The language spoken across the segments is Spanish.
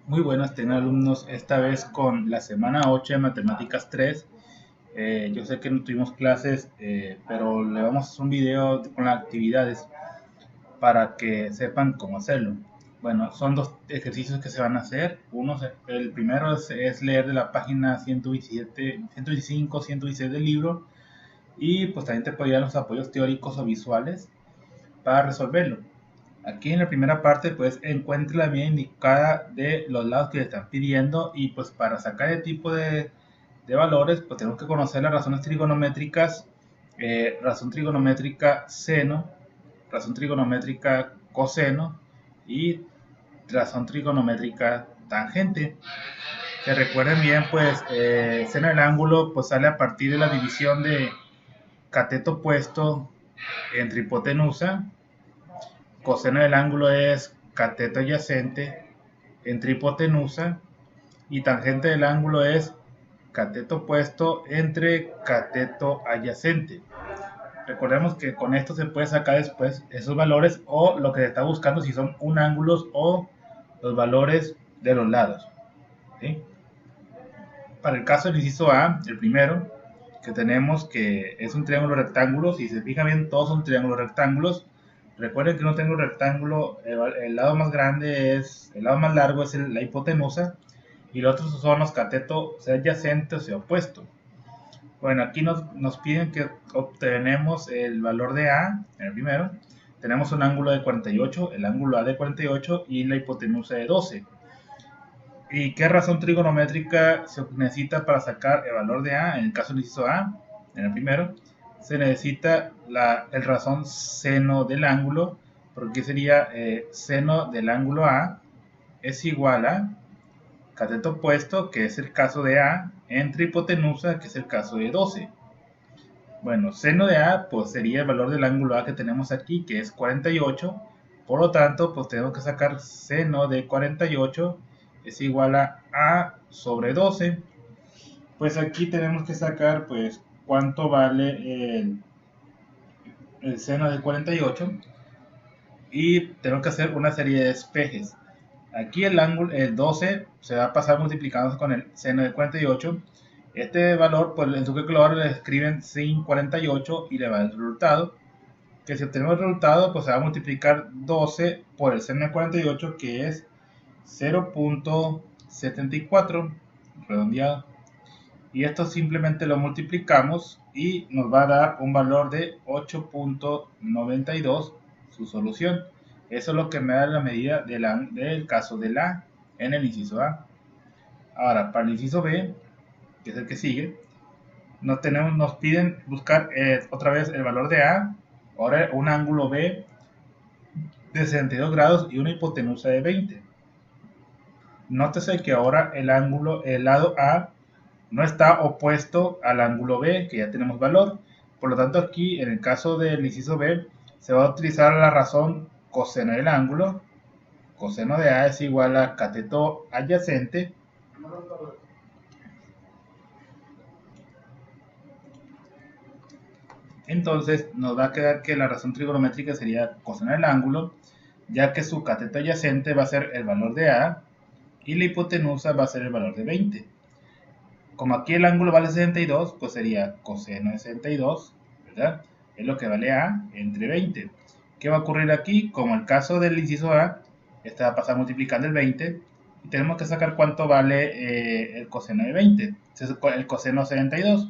Muy buenas, tengo alumnos esta vez con la semana 8 de Matemáticas 3. Yo sé que no tuvimos clases, pero le vamos a hacer un video con las actividades para que sepan cómo hacerlo. Bueno, son dos ejercicios que se van a hacer. El primero es leer de la página 127, 125, 126 del libro y pues también te podría dar los apoyos teóricos o visuales para resolverlo. Aquí en la primera parte pues encuentre la medida indicada de los lados que le están pidiendo y pues para sacar el tipo de valores pues tenemos que conocer las razones trigonométricas, razón trigonométrica seno, razón trigonométrica coseno y razón trigonométrica tangente. Que recuerden bien pues seno del ángulo pues sale a partir de la división de cateto opuesto entre hipotenusa. Coseno del ángulo es cateto adyacente entre hipotenusa y tangente del ángulo es cateto opuesto entre cateto adyacente. Recordemos que con esto se puede sacar después esos valores o lo que se está buscando si son un ángulos o los valores de los lados. ¿Sí? Para el caso del inciso A, el primero, que tenemos que es un triángulo rectángulo, si se fijan bien todos son triángulos rectángulos. Recuerden que un triángulo rectángulo, el lado más grande es, el lado más largo es la hipotenusa y los otros son los catetos adyacentes o opuestos. Bueno, aquí nos piden que obtenemos el valor de A, en el primero. Tenemos un ángulo de 48, el ángulo A de 48 y la hipotenusa de 12. ¿Y qué razón trigonométrica se necesita para sacar el valor de A? En el caso del inciso A, en el primero, se necesita el razón seno del ángulo, porque sería seno del ángulo A es igual a cateto opuesto, que es el caso de A, entre hipotenusa, que es el caso de 12. Bueno, seno de A pues sería el valor del ángulo A que tenemos aquí, que es 48. Por lo tanto, pues tenemos que sacar seno de 48 es igual a sobre 12. Pues aquí tenemos que sacar pues cuánto vale el seno de 48 y tenemos que hacer una serie de despejes. Aquí el ángulo, el 12 se va a pasar multiplicándose con el seno de 48. Este valor, pues en su calculadora le escriben sin 48 y le va el resultado. Que si obtenemos el resultado, pues se va a multiplicar 12 por el seno de 48, que es 0.74, redondeado. Y esto simplemente lo multiplicamos y nos va a dar un valor de 8.92, su solución. Eso es lo que me da la medida del caso de la en el inciso A. Ahora, para el inciso B, que es el que sigue, nos piden buscar otra vez el valor de A, ahora un ángulo B de 62 grados y una hipotenusa de 20. Nótese que ahora el lado A no está opuesto al ángulo B, que ya tenemos valor. Por lo tanto, aquí en el caso del inciso B, se va a utilizar la razón coseno del ángulo. Coseno de A es igual a cateto adyacente. Entonces nos va a quedar que la razón trigonométrica sería coseno del ángulo, ya que su cateto adyacente va a ser el valor de A y la hipotenusa va a ser el valor de 20. Como aquí el ángulo vale 62, pues sería coseno de 62, ¿verdad? Es lo que vale A entre 20. ¿Qué va a ocurrir aquí? Como el caso del inciso A, esta va a pasar multiplicando el 20 y tenemos que sacar cuánto vale el coseno de 20. El coseno 72.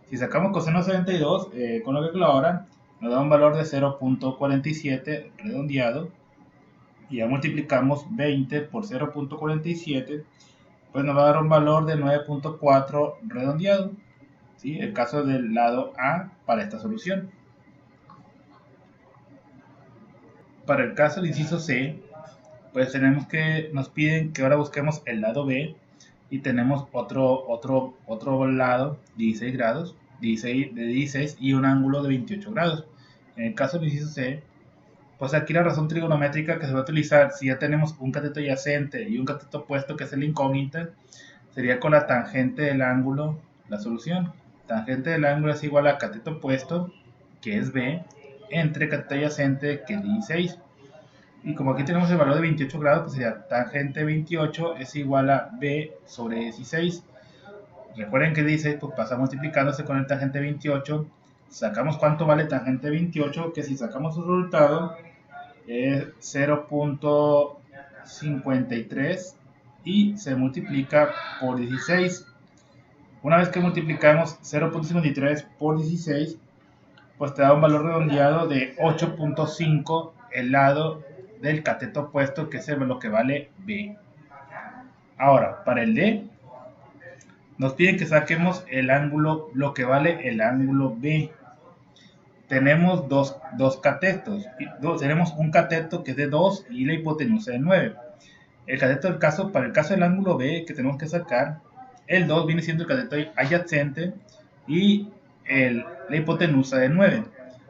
Si sacamos coseno 72 con la calculadora, nos da un valor de 0.47 redondeado y ya multiplicamos 20 por 0.47, pues nos va a dar un valor de 9.4 redondeado. ¿Sí? El caso del lado A para esta solución. Para el caso del inciso C, pues nos piden que ahora busquemos el lado B y tenemos otro lado, 16 grados, 16 y un ángulo de 28 grados. En el caso del inciso C, pues aquí la razón trigonométrica que se va a utilizar, si ya tenemos un cateto adyacente y un cateto opuesto, que es el incógnita, sería con la tangente del ángulo la solución. Tangente del ángulo es igual a cateto opuesto, que es B, entre cateto adyacente, que es 16. Y como aquí tenemos el valor de 28 grados, pues sería tangente 28 es igual a b sobre 16. Recuerden que dice, pues pasa multiplicándose con el tangente 28. Sacamos cuánto vale tangente 28, que si sacamos el resultado es 0.53 y se multiplica por 16. Una vez que multiplicamos 0.53 por 16, pues te da un valor redondeado de 8.5 el lado del cateto opuesto, que es lo que vale B. Ahora, para el D, nos piden que saquemos el ángulo, lo que vale el ángulo B. Tenemos dos catetos. Tenemos un cateto que es de 2 y la hipotenusa de 9. El cateto del caso, para el caso del ángulo B que tenemos que sacar, el 2 viene siendo el cateto adyacente y la hipotenusa de 9.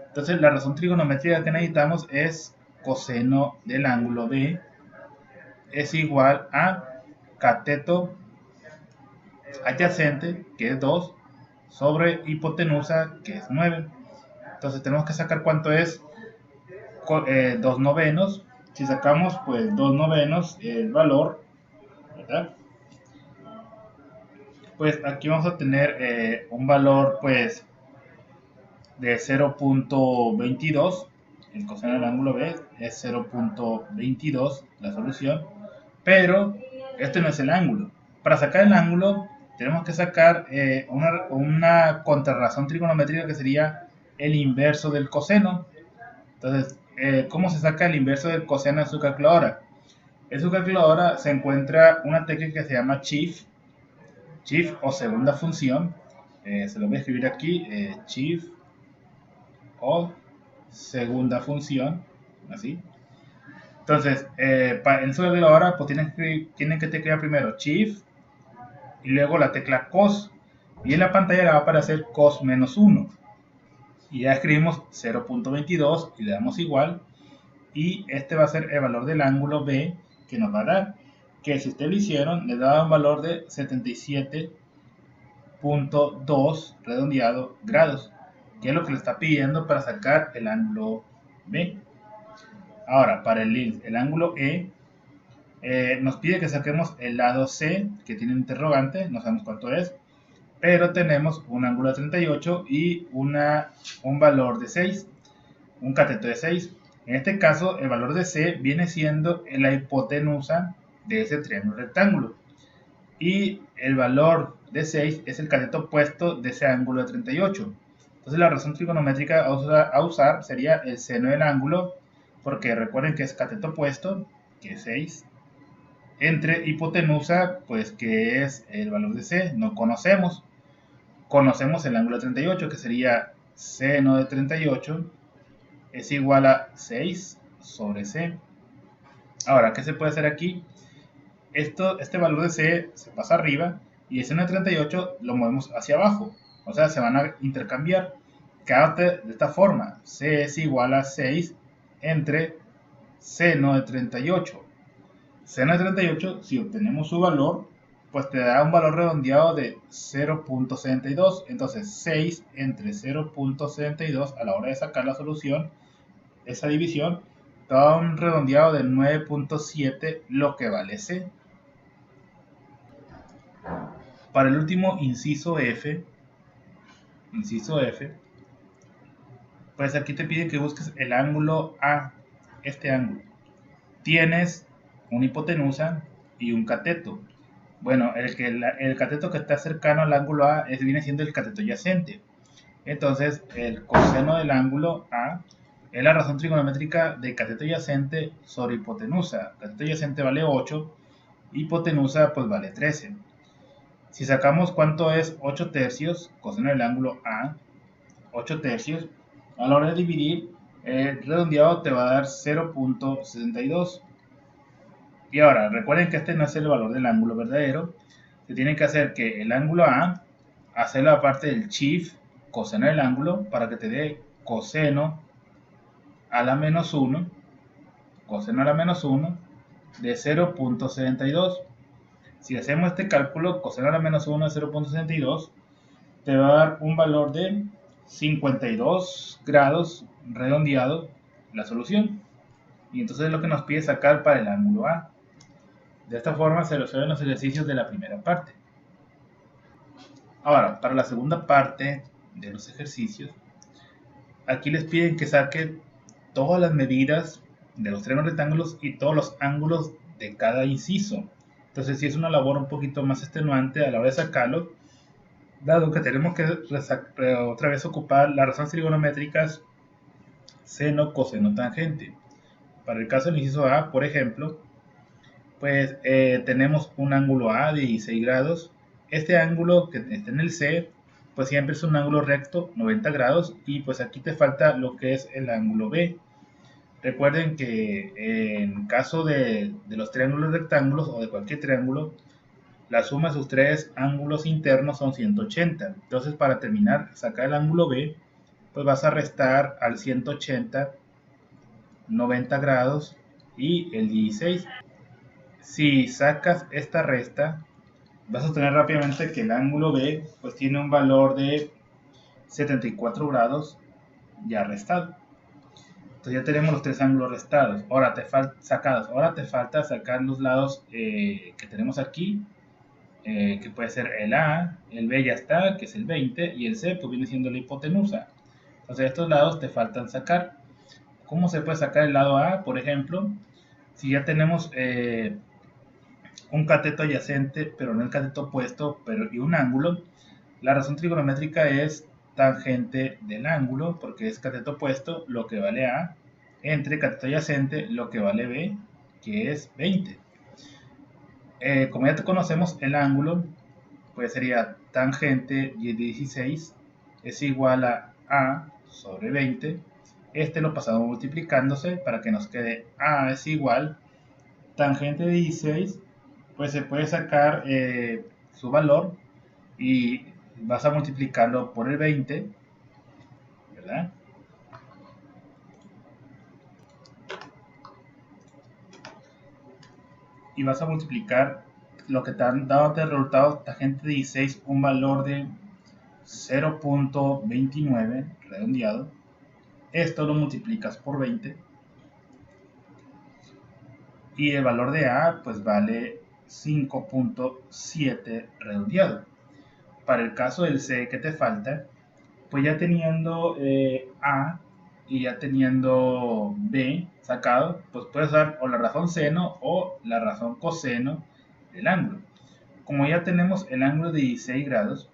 Entonces la razón trigonométrica que necesitamos es coseno del ángulo B es igual a cateto adyacente, que es 2, sobre hipotenusa, que es 9. Entonces tenemos que sacar cuánto es 2 novenos. Si sacamos pues 2 novenos el valor, ¿verdad? Pues aquí vamos a tener un valor pues de 0.22. El coseno del ángulo B es 0.22 la solución, pero este no es el ángulo. Para sacar el ángulo tenemos que sacar una contrarrazón trigonométrica que sería el inverso del coseno. Entonces, ¿cómo se saca el inverso del coseno en su calculadora? En su calculadora se encuentra una técnica que se llama Chief o segunda función. Se lo voy a escribir aquí, Chief o segunda función, así. Entonces, en su calculadora pues tienen que teclear primero Chief y luego la tecla cos, y en la pantalla le va a aparecer cos menos 1, y ya escribimos 0.22 y le damos igual, y este va a ser el valor del ángulo B que nos va a dar, que si ustedes lo hicieron le da un valor de 77.2 redondeado grados, que es lo que le está pidiendo para sacar el ángulo B. Ahora, para el ángulo E, nos pide que saquemos el lado C, que tiene un interrogante, no sabemos cuánto es, pero tenemos un ángulo de 38 y un valor de 6, un cateto de 6. En este caso, el valor de C viene siendo la hipotenusa de ese triángulo rectángulo, y el valor de 6 es el cateto opuesto de ese ángulo de 38. Entonces la razón trigonométrica a usar sería el seno del ángulo, porque recuerden que es cateto opuesto, que es 6, entre hipotenusa, pues que es el valor de C, no conocemos. Conocemos el ángulo de 38, que sería seno de 38 es igual a 6 sobre C. Ahora, ¿qué se puede hacer aquí? Este valor de C se pasa arriba y el seno de 38 lo movemos hacia abajo. O sea, se van a intercambiar. Quédate de esta forma. C es igual a 6 entre seno de 38. Seno de 38, si obtenemos su valor, pues te da un valor redondeado de 0.72. Entonces 6 entre 0.72 a la hora de sacar la solución, esa división, te da un redondeado de 9.7, lo que vale C. Para el último inciso F, pues aquí te piden que busques el ángulo A, este ángulo. Tienes una hipotenusa y un cateto. Bueno, el cateto que está cercano al ángulo A viene siendo el cateto adyacente. Entonces, el coseno del ángulo A es la razón trigonométrica de cateto adyacente sobre hipotenusa. Cateto adyacente vale 8, hipotenusa pues vale 13. Si sacamos cuánto es 8 tercios, coseno del ángulo A, 8 tercios, a la hora de dividir, el redondeado te va a dar 0.62. Y ahora, recuerden que este no es el valor del ángulo verdadero. Se tiene que hacer que el ángulo A, hacer la parte del chief, coseno del ángulo, para que te dé coseno a la menos 1, coseno a la menos 1 de 0.72. Si hacemos este cálculo, coseno a la menos 1 de 0.62, te va a dar un valor de 52 grados redondeado la solución. Y entonces es lo que nos pide sacar para el ángulo A. De esta forma se resuelven los ejercicios de la primera parte. Ahora, para la segunda parte de los ejercicios, aquí les piden que saquen todas las medidas de los triángulos rectángulos y todos los ángulos de cada inciso. Entonces sí es una labor un poquito más extenuante a la hora de sacarlo, dado que tenemos que otra vez ocupar las razones trigonométricas seno, coseno, tangente. Para el caso del inciso A, por ejemplo, pues tenemos un ángulo A de 16 grados. Este ángulo que está en el C, pues siempre es un ángulo recto, 90 grados, y pues aquí te falta lo que es el ángulo B. Recuerden que en caso de los triángulos rectángulos o de cualquier triángulo, la suma de sus tres ángulos internos son 180. Entonces, para terminar, sacar el ángulo B, pues vas a restar al 180, 90 grados y el 16. Si sacas esta resta, vas a obtener rápidamente que el ángulo B pues tiene un valor de 74 grados ya restado. Entonces ya tenemos los tres ángulos restados. Ahora te falta sacar los lados que tenemos aquí, que puede ser el A, el B ya está, que es el 20, y el C pues viene siendo la hipotenusa. Entonces estos lados te faltan sacar. ¿Cómo se puede sacar el lado A? Por ejemplo, si ya tenemos un cateto adyacente, pero no el cateto opuesto, y un ángulo, la razón trigonométrica es tangente del ángulo, porque es cateto opuesto, lo que vale A, entre cateto adyacente, lo que vale B, que es 20. Como ya te conocemos el ángulo, pues sería tangente de 16 es igual a sobre 20. Este lo pasamos multiplicándose para que nos quede A es igual tangente de 16, pues se puede sacar su valor y vas a multiplicarlo por el 20, ¿verdad? Y vas a multiplicar lo que te han dado de resultado tangente de 16, un valor de 0.29 redondeado. Esto lo multiplicas por 20 y el valor de A pues vale 5.7 redondeado. Para el caso del C que te falta, pues ya teniendo A y ya teniendo B sacado, pues puedes usar o la razón seno o la razón coseno del ángulo. Como ya tenemos el ángulo de 16 grados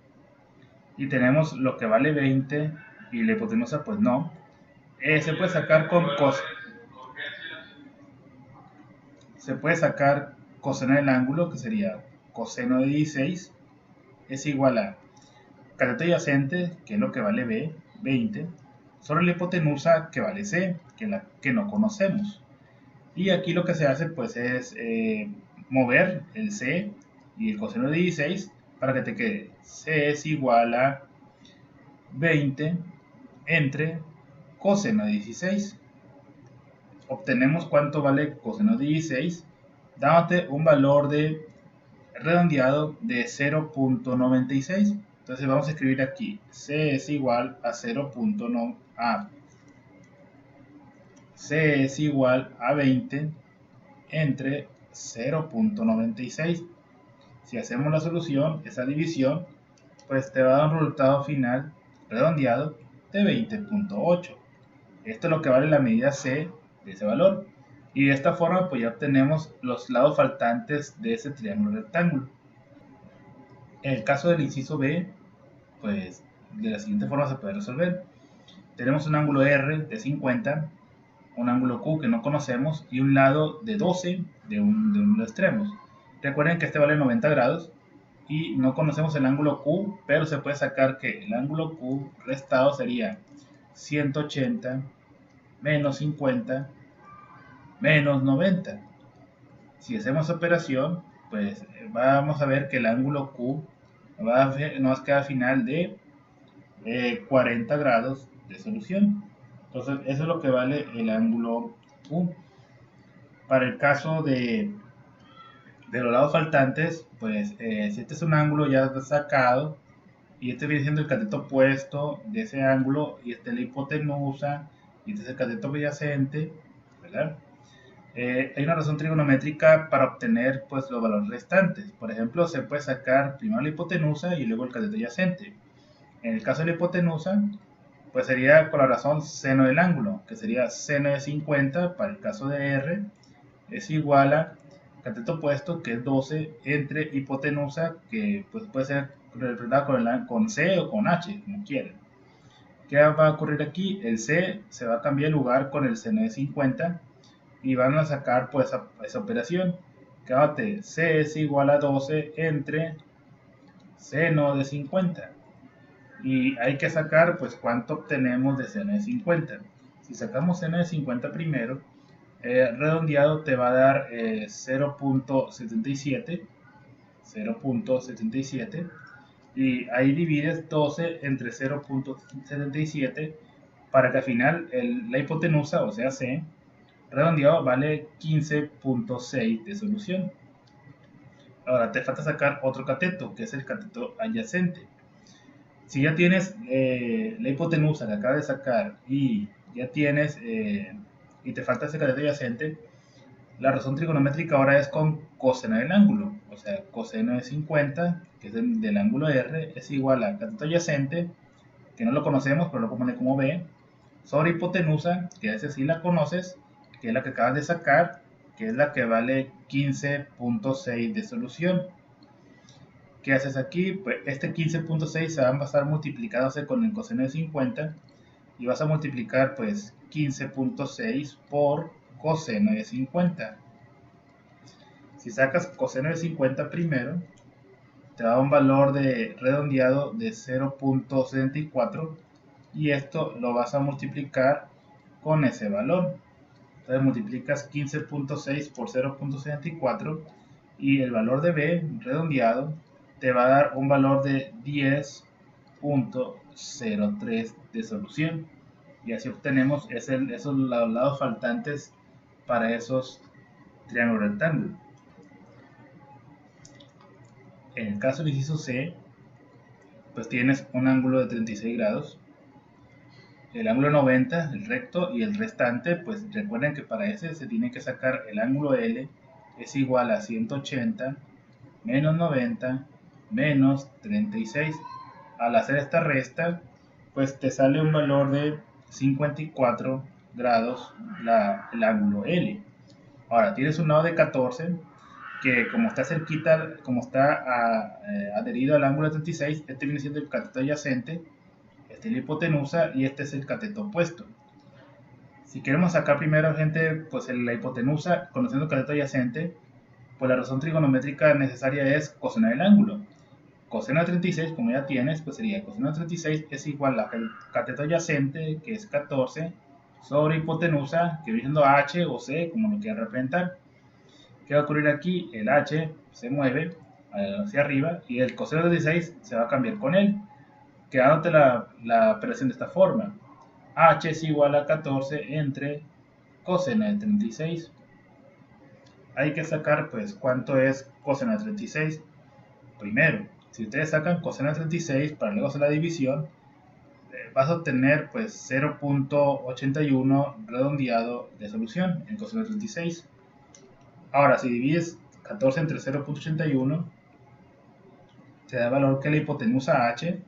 y tenemos lo que vale 20 y la hipotenusa pues no, se puede sacar con se puede sacar coseno del ángulo, que sería coseno de 16 es igual a cateto adyacente, que es lo que vale B, 20, sobre la hipotenusa, que vale C, que no conocemos. Y aquí lo que se hace pues es mover el C y el coseno de 16 para que te quede C es igual a 20 entre coseno de 16. Obtenemos cuánto vale coseno de 16, dándote un valor de redondeado de 0.96. Entonces vamos a escribir aquí C es igual a 0.9 C es igual a 20 entre 0.96. Si hacemos la solución, esa división, pues te va a dar un resultado final redondeado de 20.8. Esto es lo que vale la medida C de ese valor. Y de esta forma pues ya obtenemos los lados faltantes de ese triángulo rectángulo. En el caso del inciso B, pues de la siguiente forma se puede resolver. Tenemos un ángulo R de 50, un ángulo Q que no conocemos y un lado de 12 de uno de los extremos. Recuerden que este vale 90 grados y no conocemos el ángulo Q, pero se puede sacar que el ángulo Q restado sería 180 menos 50 menos 90. Si hacemos operación, pues vamos a ver que el ángulo Q nos queda al final de 40 grados de solución. Entonces eso es lo que vale el ángulo Q. Para el caso de los lados faltantes, pues si este es un ángulo ya sacado y este viene siendo el cateto opuesto de ese ángulo y este es la hipotenusa y este es el cateto adyacente, ¿verdad? Hay una razón trigonométrica para obtener pues, los valores restantes. Por ejemplo, se puede sacar primero la hipotenusa y luego el cateto adyacente. En el caso de la hipotenusa, pues sería con la razón seno del ángulo, que sería seno de 50 para el caso de R, es igual a cateto opuesto, que es 12, entre hipotenusa, que pues, puede ser representada con C o con H, como quieran. ¿Qué va a ocurrir aquí? El C se va a cambiar de lugar con el seno de 50 y van a sacar pues esa operación. Quédate, C es igual a 12 entre seno de 50. Y hay que sacar pues cuánto obtenemos de seno de 50. Si sacamos seno de 50 primero, redondeado te va a dar 0.77. 0.77 y ahí divides 12 entre 0.77 para que al final la hipotenusa, o sea C, redondeado vale 15.6 de solución. Ahora te falta sacar otro cateto, que es el cateto adyacente. Si ya tienes la hipotenusa que acabas de sacar y ya tienes y te falta ese cateto adyacente, la razón trigonométrica ahora es con coseno del ángulo. O sea, coseno de 50, que es del ángulo R, es igual a cateto adyacente, que no lo conocemos, pero lo ponemos como B, sobre hipotenusa, que esa sí la conoces, que es la que acabas de sacar, que es la que vale 15.6 de solución. ¿Qué haces aquí? Pues este 15.6 se va a estar multiplicándose con el coseno de 50 y vas a multiplicar pues 15.6 por coseno de 50. Si sacas coseno de 50 primero, te da un valor de redondeado de 0.74 y esto lo vas a multiplicar con ese valor. Entonces multiplicas 15.6 por 0.74 y el valor de B redondeado te va a dar un valor de 10.03 de solución. Y así obtenemos esos lados faltantes para esos triángulos rectángulos. En el caso del inciso C, pues tienes un ángulo de 36 grados, el ángulo 90, el recto, y el restante, pues recuerden que para ese se tiene que sacar el ángulo L, es igual a 180 menos 90 menos 36. Al hacer esta resta, pues te sale un valor de 54 grados el ángulo L. Ahora, tienes un lado de 14, que como está cerquita, como está adherido al ángulo de 36, este viene siendo el cateto adyacente, este es la hipotenusa y este es el cateto opuesto. Si queremos sacar primero, gente, pues la hipotenusa, conociendo el cateto adyacente, pues la razón trigonométrica necesaria es coseno del ángulo. Coseno de 36, como ya tienes, pues sería coseno de 36 es igual a el cateto adyacente, que es 14, sobre hipotenusa, que viene siendo h o c, como lo quieran representar. ¿Qué va a ocurrir aquí? El h se mueve hacia arriba y el coseno de 16 se va a cambiar con él, quedándote la operación de esta forma. H es igual a 14 entre coseno de 36. Hay que sacar pues cuánto es coseno de 36. Primero, si ustedes sacan coseno de 36 para luego hacer la división, vas a obtener pues 0.81 redondeado de solución en coseno de 36. Ahora, si divides 14 entre 0.81, te da el valor que la hipotenusa h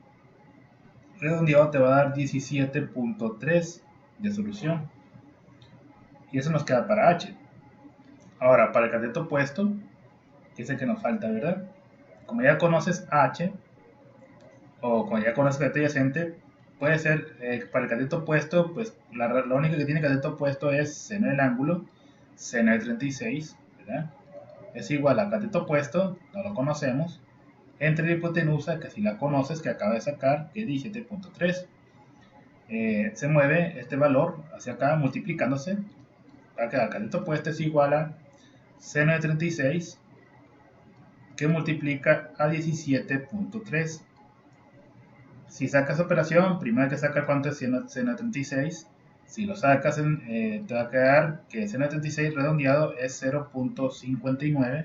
redondeado te va a dar 17.3 de solución. Y eso nos queda para h. Ahora, para el cateto opuesto, que es el que nos falta, ¿verdad? Como ya conoces h, o como ya conoces el cateto adyacente, puede ser para el cateto opuesto, pues lo único que tiene cateto opuesto es seno del ángulo, seno de 36, ¿verdad? Es igual a cateto opuesto, no lo conocemos, entre la hipotenusa, que si la conoces, que acaba de sacar, que es 17.3. Se mueve este valor hacia acá multiplicándose, para que el cateto opuesto es igual a seno de 36, que multiplica a 17.3. Si sacas operación, primero hay que sacar cuánto es seno de 36. Si lo sacas, te va a quedar que seno de 36 redondeado es 0.59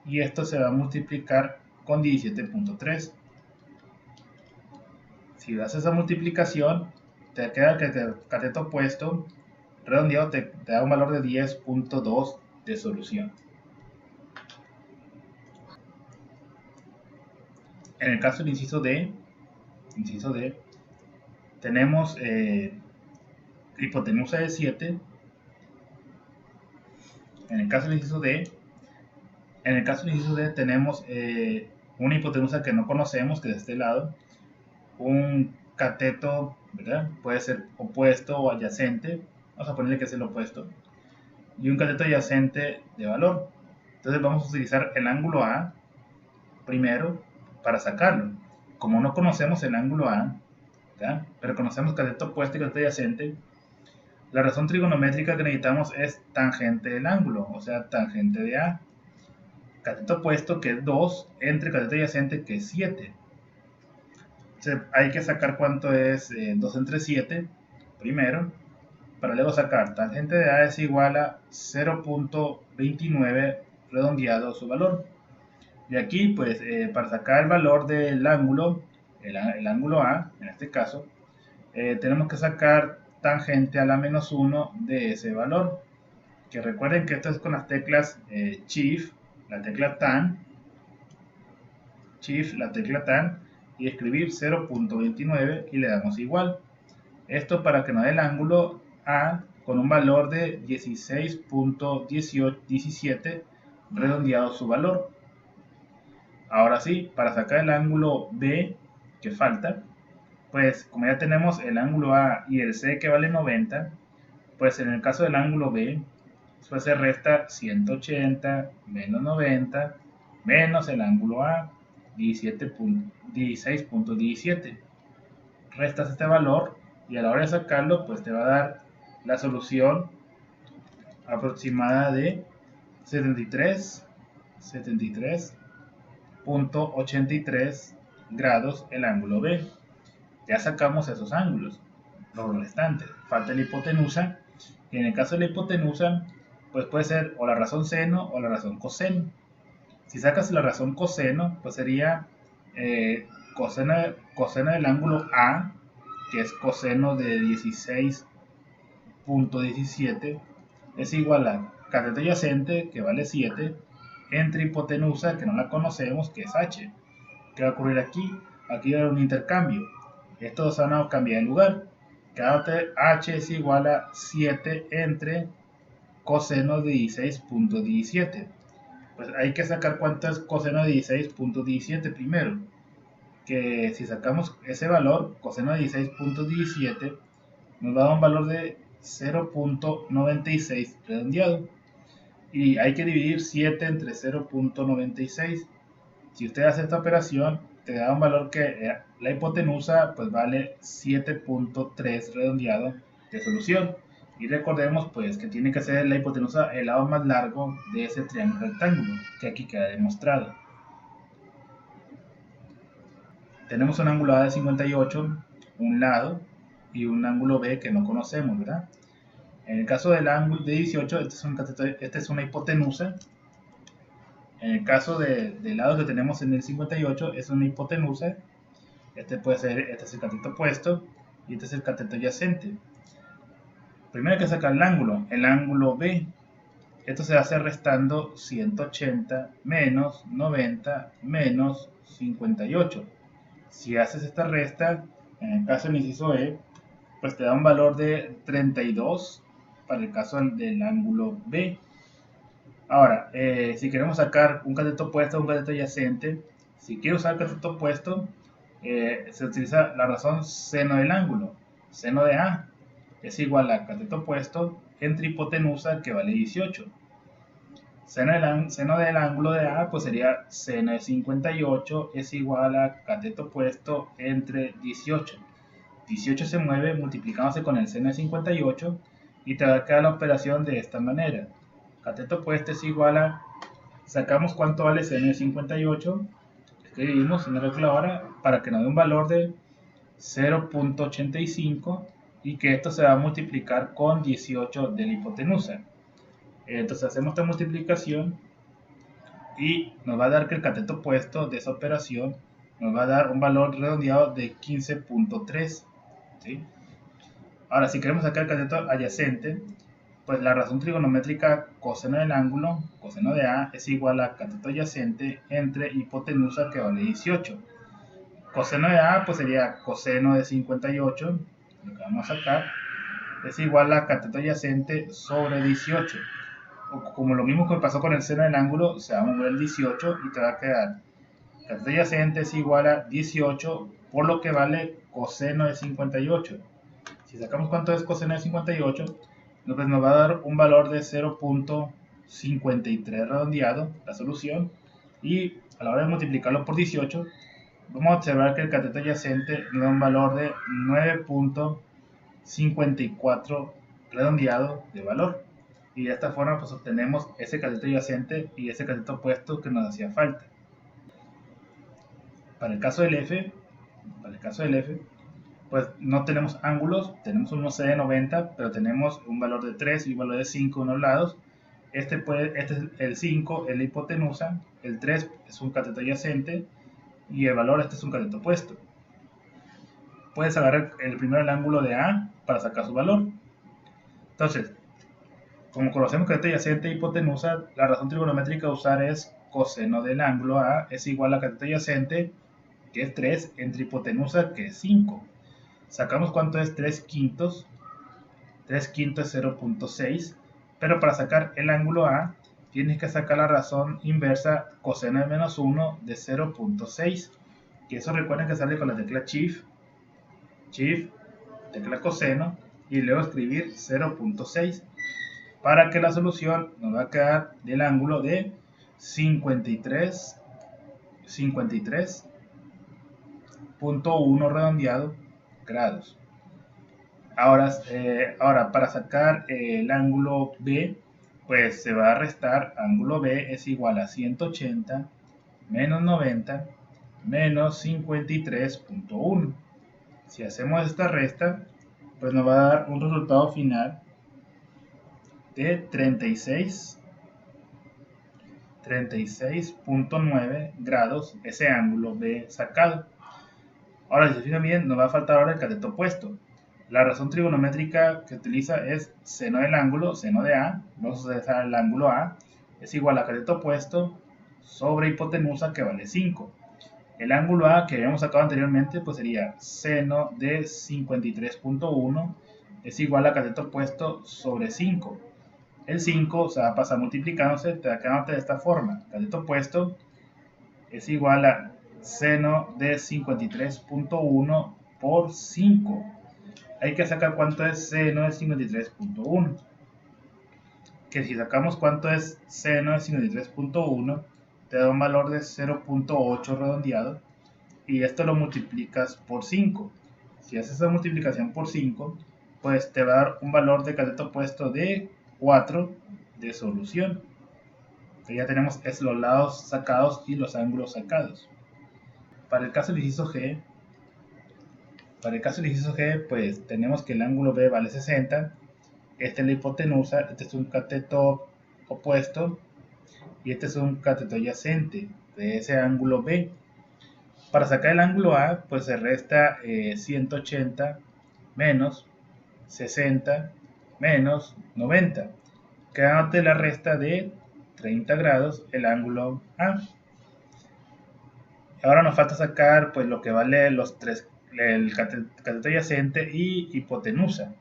y esto se va a multiplicar con 17.3. Si das esa multiplicación, te queda el cateto opuesto redondeado te da un valor de 10.2 de solución. En el caso del inciso D, tenemos hipotenusa de 7. En el caso del inciso D, tenemos una hipotenusa que no conocemos, que de este lado, un cateto, ¿verdad? Puede ser opuesto o adyacente, vamos a ponerle que es el opuesto, y un cateto adyacente de valor. Entonces vamos a utilizar el ángulo A primero para sacarlo. Como no conocemos el ángulo A, ¿verdad?, pero conocemos cateto opuesto y cateto adyacente, la razón trigonométrica que necesitamos es tangente del ángulo, o sea, tangente de A. Cateto opuesto, que es 2, entre cateto adyacente, que es 7. Entonces, hay que sacar cuánto es 2 entre 7 primero, para luego sacar tangente de A es igual a 0.29 redondeado su valor. Y aquí, pues, para sacar el valor del ángulo, el ángulo A, en este caso, tenemos que sacar tangente a la menos 1 de ese valor. Que recuerden que esto es con las teclas Shift, la tecla TAN, Shift, la tecla TAN, y escribir 0.29 y le damos igual. Esto para que nos dé el ángulo A con un valor de 16.17 redondeado su valor. Ahora sí, para sacar el ángulo B que falta, pues como ya tenemos el ángulo A y el C que vale 90, pues en el caso del ángulo B, pues se resta 180 menos 90 menos el ángulo A, 16.17. Restas este valor y a la hora de sacarlo, pues te va a dar la solución aproximada de 73.83 grados el ángulo B. Ya sacamos esos ángulos, los restantes. Falta la hipotenusa, y en el caso de la hipotenusa, pues puede ser o la razón seno o la razón coseno. Si sacas la razón coseno, pues sería coseno del ángulo A, que es coseno de 16.17, es igual a cateto adyacente, que vale 7, entre hipotenusa, que no la conocemos, que es h. ¿Qué va a ocurrir aquí? Aquí va a haber un intercambio. Estos van a cambiar de lugar. Cada h es igual a 7 entre coseno de 16.17. Pues hay que sacar cuánto es coseno de 16.17 primero. Que si sacamos ese valor, coseno de 16.17, nos va a dar un valor de 0.96 redondeado. Y hay que dividir 7 entre 0.96. Si usted hace esta operación, te da un valor que la hipotenusa pues vale 7.3 redondeado de solución. Y recordemos pues que tiene que ser la hipotenusa el lado más largo de ese triángulo rectángulo, que aquí queda demostrado. Tenemos un ángulo A de 58, un lado, y un ángulo B que no conocemos, ¿verdad? En el caso del ángulo de 18, esta es una hipotenusa. En el caso del lado que tenemos en el 58, es una hipotenusa. Este es el cateto opuesto y este es el cateto adyacente. Primero hay que sacar el ángulo B. Esto se hace restando 180 menos 90 menos 58. Si haces esta resta, en el caso del inciso E, pues te da un valor de 32 para el caso del ángulo B. Ahora, si queremos sacar un cateto opuesto a un cateto adyacente, si quiero usar el cateto opuesto, se utiliza la razón seno del ángulo. Seno de A es igual a cateto opuesto entre hipotenusa, que vale 18. Seno del ángulo de A pues sería seno de 58 es igual a cateto opuesto entre 18. 18 se mueve multiplicándose con el seno de 58 y te va a quedar la operación de esta manera. Cateto opuesto es igual a, sacamos cuánto vale seno de 58, escribimos en la calculadora para que nos dé un valor de 0.85 y que esto se va a multiplicar con 18 de la hipotenusa. Entonces hacemos esta multiplicación y nos va a dar que el cateto opuesto de esa operación nos va a dar un valor redondeado de 15.3. ¿sí? Ahora, si queremos sacar el cateto adyacente, pues la razón trigonométrica coseno del ángulo, coseno de A, es igual a cateto adyacente entre hipotenusa, que vale 18. Coseno de A pues sería coseno de 58, lo que vamos a sacar, es igual a cateto adyacente sobre 18. O como lo mismo que pasó con el seno del ángulo, se va a mover el 18 y te va a quedar cateto adyacente es igual a 18, por lo que vale coseno de 58. Si sacamos cuánto es coseno de 58, pues nos va a dar un valor de 0.53 redondeado, la solución, y a la hora de multiplicarlo por 18, vamos a observar que el cateto adyacente nos da un valor de 9.54 redondeado de valor. Y de esta forma pues obtenemos ese cateto adyacente y ese cateto opuesto que nos hacía falta. Para el caso del F, pues no tenemos ángulos, tenemos un OC de 90, pero tenemos un valor de 3 y un valor de 5 en los lados. Este es el 5, es la hipotenusa, el 3 es un cateto adyacente y el valor este es un cateto opuesto. Puedes agarrar primero el ángulo de A para sacar su valor. Entonces, como conocemos cateto adyacente e hipotenusa, la razón trigonométrica a usar es coseno del ángulo A es igual a cateto adyacente, que es 3, entre hipotenusa, que es 5. Sacamos cuánto es 3 quintos. 3 quintos es 0.6. Pero para sacar el ángulo A, tienes que sacar la razón inversa coseno de menos 1 de 0.6. Que eso recuerden que sale con la tecla Shift, tecla coseno, y luego escribir 0.6. Para que la solución nos va a quedar del ángulo de 53.1 redondeado grados. Ahora para sacar el ángulo B, pues se va a restar. Ángulo B es igual a 180 menos 90 menos 53.1. Si hacemos esta resta, pues nos va a dar un resultado final de 36.9 grados, ese ángulo B sacado. Ahora, si se fijan bien, nos va a faltar ahora el cateto opuesto. La razón trigonométrica que utiliza es seno del ángulo, seno de A, vamos a utilizar el ángulo A, es igual a cateto opuesto sobre hipotenusa, que vale 5. El ángulo A que habíamos sacado anteriormente pues sería seno de 53.1 es igual a cateto opuesto sobre 5. El 5 se va a pasar multiplicándose, te va quedando de esta forma. Cateto opuesto es igual a seno de 53.1 por 5. Hay que sacar cuánto es seno de 53.1. Que si sacamos cuánto es seno de 53.1, te da un valor de 0.8 redondeado. Y esto lo multiplicas por 5. Si haces esa multiplicación por 5, pues te va a dar un valor de cateto opuesto de 4 de solución. Que ya tenemos los lados sacados y los ángulos sacados. Para el caso del inciso G, pues tenemos que el ángulo B vale 60. Esta es la hipotenusa, este es un cateto opuesto y este es un cateto adyacente de ese ángulo B. Para sacar el ángulo A, pues se resta 180 menos 60 menos 90, quedándote la resta de 30 grados el ángulo A. Ahora nos falta sacar pues lo que vale los tres, el cateto adyacente y hipotenusa.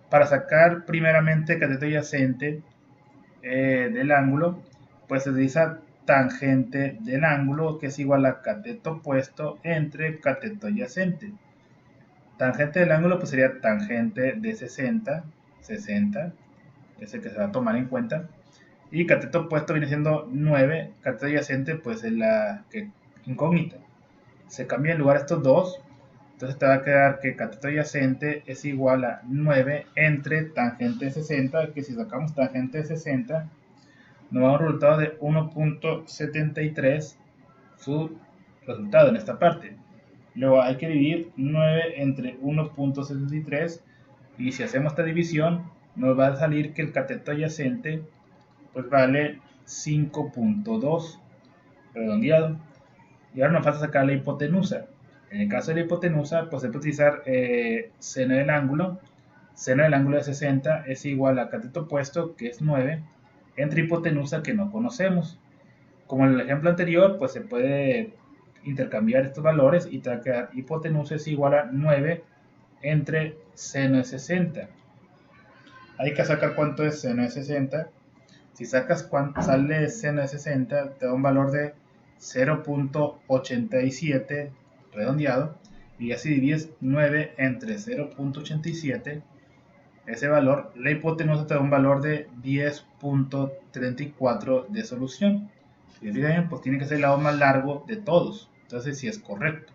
Para sacar primeramente cateto adyacente del ángulo, pues se utiliza tangente del ángulo, que es igual a cateto opuesto entre cateto adyacente. Tangente del ángulo pues sería tangente de 60, es el que se va a tomar en cuenta. Y cateto opuesto viene siendo 9, cateto adyacente pues es la que incógnita. Se cambia en lugar estos dos, entonces te va a quedar que cateto adyacente es igual a 9 entre tangente de 60, que si sacamos tangente de 60, nos va a dar un resultado de 1.73, su resultado en esta parte. Luego hay que dividir 9 entre 1.73, y si hacemos esta división, nos va a salir que el cateto adyacente pues vale 5.2 redondeado. Y ahora nos falta sacar la hipotenusa. En el caso de la hipotenusa, pues se puede utilizar seno del ángulo. Seno del ángulo de 60 es igual a cateto opuesto, que es 9, entre hipotenusa, que no conocemos. Como en el ejemplo anterior, pues se puede intercambiar estos valores y te va a quedar hipotenusa es igual a 9 entre seno de 60. Hay que sacar cuánto es seno de 60. Si sacas cuánto sale seno de 60, te da un valor de 0.87 redondeado. Y así divides 9 entre 0.87, ese valor, la hipotenusa te da un valor de 10.34 de solución. Si fijan, pues tiene que ser el lado más largo de todos. Entonces, sí es correcto.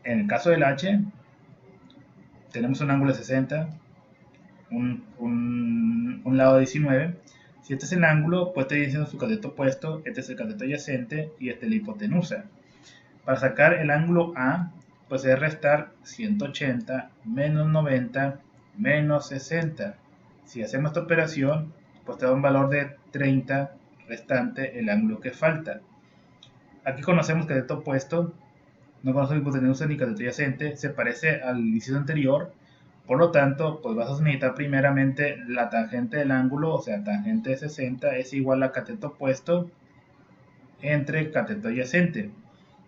En el caso del H, tenemos un ángulo de 60, un lado de 19. Si este es el ángulo, pues estoy diciendo su cateto opuesto, este es el cateto adyacente y este es la hipotenusa. Para sacar el ángulo A, pues es restar 180 menos 90 menos 60. Si hacemos esta operación, pues te da un valor de 30 restante el ángulo que falta. Aquí conocemos cateto opuesto, no conocemos hipotenusa ni cateto adyacente, se parece al inciso anterior. Por lo tanto, pues vas a necesitar primeramente la tangente del ángulo, o sea, tangente de 60 es igual a cateto opuesto entre cateto adyacente.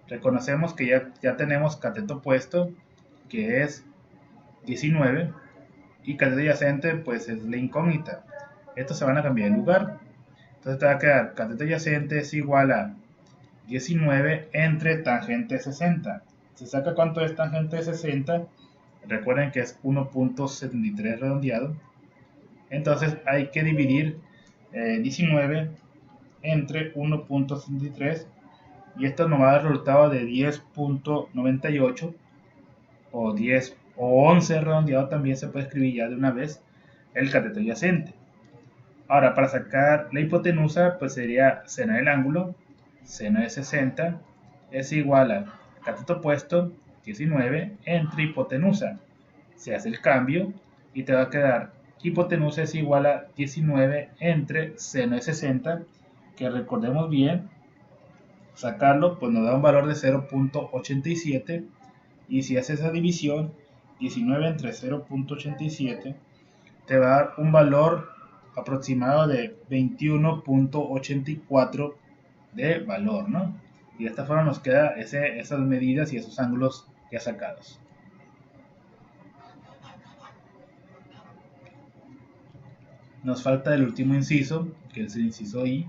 Reconocemos que ya tenemos cateto opuesto, que es 19, y cateto adyacente, pues es la incógnita. Estos se van a cambiar de lugar. Entonces te va a quedar cateto adyacente es igual a 19 entre tangente de 60. Se saca cuánto es tangente de 60. Recuerden que es 1.73 redondeado. Entonces hay que dividir 19 entre 1.73 y esto nos va a dar el resultado de 10.98 o 10 o 11 redondeado. También se puede escribir ya de una vez el cateto adyacente. Ahora, para sacar la hipotenusa, pues sería seno del ángulo, seno de 60 es igual a cateto opuesto 19 entre hipotenusa. Se hace el cambio y te va a quedar hipotenusa es igual a 19 entre seno de 60, que recordemos bien, sacarlo pues nos da un valor de 0.87, y si haces esa división, 19 entre 0.87 te va a dar un valor aproximado de 21.84 de valor, ¿no? Y de esta forma nos queda esas medidas y esos ángulos ya sacados. Nos falta el último inciso, que es el inciso I.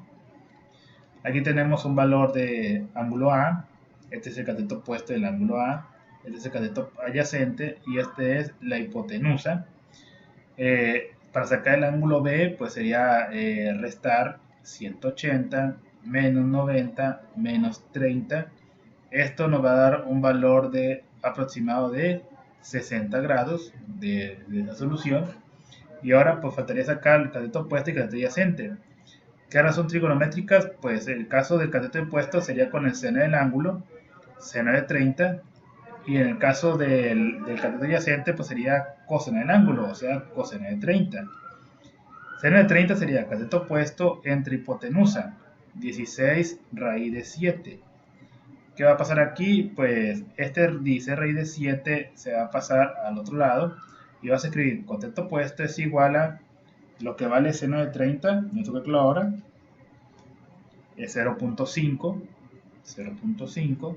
Aquí tenemos un valor de ángulo A, este es el cateto opuesto del ángulo A, este es el cateto adyacente y este es la hipotenusa. Para sacar el ángulo B, pues sería restar 180 menos 90 menos 30. Esto nos va a dar un valor de aproximado de 60 grados de la solución. Y ahora pues faltaría sacar el cateto opuesto y el cateto adyacente. ¿Qué ahora son trigonométricas? Pues el caso del cateto opuesto sería con el seno del ángulo, seno de 30, y en el caso del cateto adyacente pues sería coseno del ángulo, o sea, coseno de 30. Seno de 30 sería cateto opuesto entre hipotenusa, 16 raíz de 7. ¿Qué va a pasar aquí? Pues este 16 raíz de 7 se va a pasar al otro lado y vas a escribir cateto opuesto es igual a lo que vale seno de 30, me toca claro ahora, es 0.5, 0.5,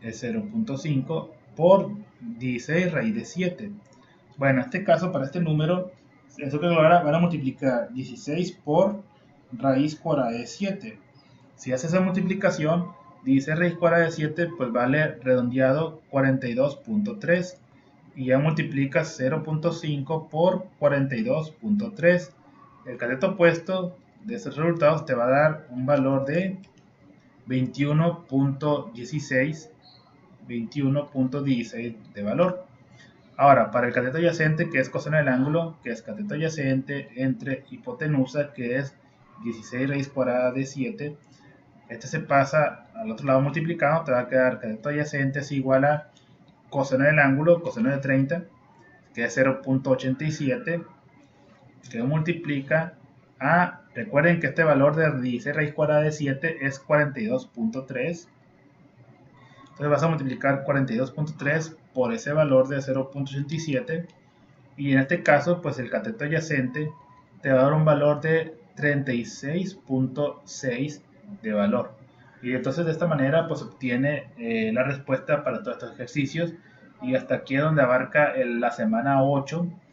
es 0.5 por 16 raíz de 7. Bueno, en este caso, para este número, eso que ahora van a multiplicar 16 por raíz cuadrada de 7. Si haces esa multiplicación, 16 raíz cuadrada de 7, pues vale redondeado 42.3. Y ya multiplicas 0.5 por 42.3. El cateto opuesto de esos resultados te va a dar un valor de 21.16 de valor. Ahora, para el cateto adyacente, que es coseno del ángulo, que es cateto adyacente entre hipotenusa, que es 16 raíz cuadrada de 7, este se pasa al otro lado multiplicado, te va a quedar cateto adyacente es igual a coseno del ángulo, coseno de 30, que es 0.87, que multiplica a, recuerden que este valor de 16 raíz cuadrada de 7 es 42.3. Entonces vas a multiplicar 42.3 por ese valor de 0.87, y en este caso pues el cateto adyacente te va a dar un valor de 36.6 de valor. Y entonces de esta manera pues obtiene la respuesta para todos estos ejercicios. Y hasta aquí es donde abarca la semana 8